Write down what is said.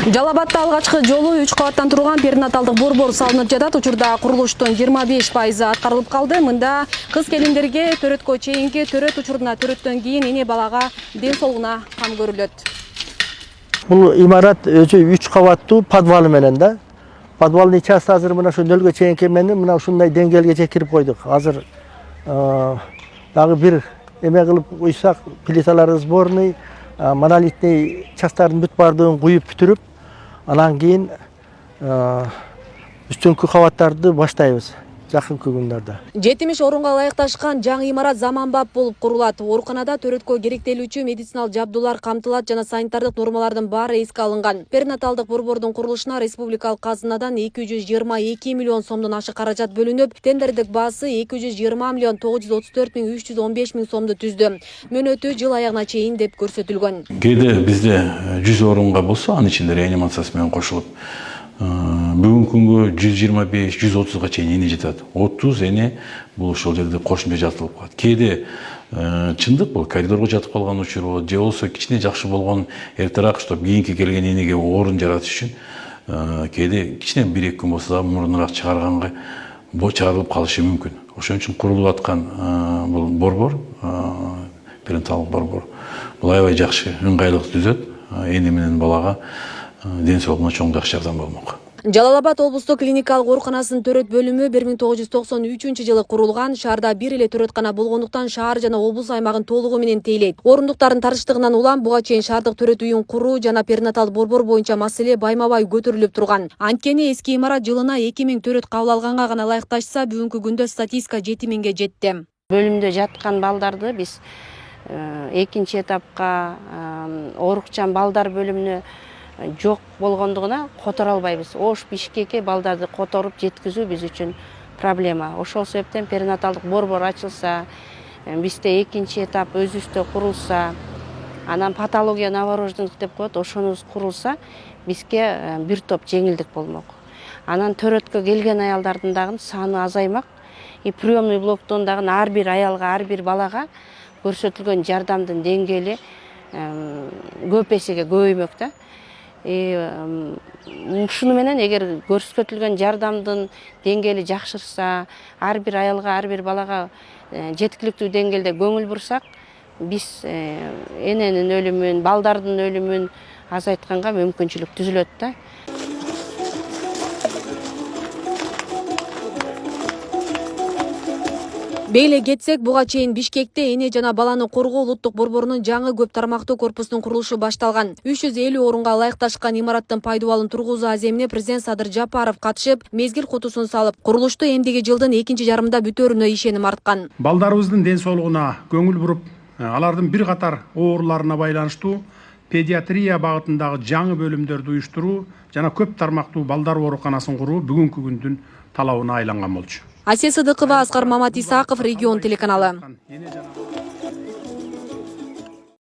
Жалал Абадта алгачкы жолу 3 кабаттан турган перинаталдык борбор салынып жатат. Учурда курулуштун 25% аткарылып калды. Мында кыз келиндерге төрөткө чейинки төрөт учурунда төрөттөн кийин эне балага ден соолугуна кам көрүлөт. Бул имарат өзү 3 кабаттуу подвалы менен да. Подвалдын ичаси азыр мына ошо нөлгө чейинки менен мына ушундай деңгээлге кирип койдук. Азыр дагы бир эме кылып куйсак, плиталары сборный, монолитный частардын бүт бардыгын куюп бүтүрүп, анан кийин үстүнкү кабаттарды баштайбыз жакынкы күндөрдө. 70 орунга ылайыкташкан жаңы имарат заманбап болуп курулат. Ооруканада төрөткө керектелүүчү медициналык жабдуулар камтылат жана санитардык нормалардын баары эске алынган. Перинаталдык борбордун курулушуна республикалык казынадан 222 миллион сомдон ашык каражат бөлүнүп, тендердик баасы 220 миллион 934 миң 315 миң сомду түздү. Мөөнөтү жыл аягына чейин деп көрсөтүлгөн. Кээде бизде 100 орунга болсо, анын ичинде реанимациясы менен кошулуп, бүгүнкү күнгө 125-130га чейин эне жатат. 30 эне бул ошол жерде кошумча жатылып калат. Кээде чындык бул коридорго жатып калган учур болот, же болбосо кичине жакшы болгон эртерээк, чтобы кийинки келген энеге орун жаратыш үчүн кээде кичине 1-2 күн болсо да мурунураак чыгарганга чыгарылып калышы мүмкүн. Ошон үчүн курулуп аткан бул борбор, перинаталдык борбор, бул аябай жакшы ыңгайлык түзөт, эне менен балага ден соолугуна чоң жакшы жардам болмок. Жалал Абад облустук клиникалык ооруканасынын төрөт бөлүмү 1993 курулган. Шаарда бир эле төрөткана болгондуктан шаар жана облус аймагын толугу менен тейлейт. Орундуктардын тарыштыгынан улам буга чейин шаардык төрөт үйүн куруу жана перинаталдык борбор боюнча маселе байма-бай көтөрүлүп турган. Анткени эски имарат жылына 2000 төрөт кабыл алганга гана ылайыкташса, бүгүнкү күндө статистика 7000ге жетти. Бөлүмдө жаткан балдарды биз экинчи этапка оорукчан балдар бөлүмүнө жок болгондугуна которо албайбыз. Ош Бишкекке балдарды которуп жеткизүү биз үчүн проблема. Ошол себептен перинаталдык борбор ачылса, бизде экинчи этап өзүбүздө курулса, анан патология новорожденных деп коет, ошонубуз курулса, бизге бир топ жеңилдик болмок. Анан төрөткө келген аялдардын дагы саны азаймак. Приемный блоктон дагы ар бир аялга, ар бир балага көрсөтүлгөн жардамдын деңгээли көп эсеге көбөймөк да. Ушуну менен эгер көрсөтүлгөн жардамдын деңгээли жакшырса, ар бир аялга, ар бир балага жеткиликтүү деңгээлде көңүл бурсак, биз эненин өлүмүн, балдардын өлүмүн азайтканга мүмкүнчүлүк түзүлөт да. Бейле кетсек, буга чейин Бишкекте эне жана баланы коргоо улуттук борборунун жаңы көп тармактуу корпусунун курулушу башталган. 350 орунга ылайыкташкан имараттын пайдубалын тургузуу аземине президент Садыр Жапаров катышып, мезгил кутусун салып, курулушту эмдиги жылдын экинчи жарымында бүтөөрүнө ишеним арткан. Балдарыбыздын ден соолугуна көңүл буруп, алардын бир катар ооруларына байланыштуу педиатрия багытындагы жаңы бөлүмдөрдү уюштуруу жана көп тармактуу балдар ооруканасын куруу бүгүнкү күндүн талабына айланган болчу. Асия Сыдыкова, Аскар Мамат Исаков, Регион телеканалы.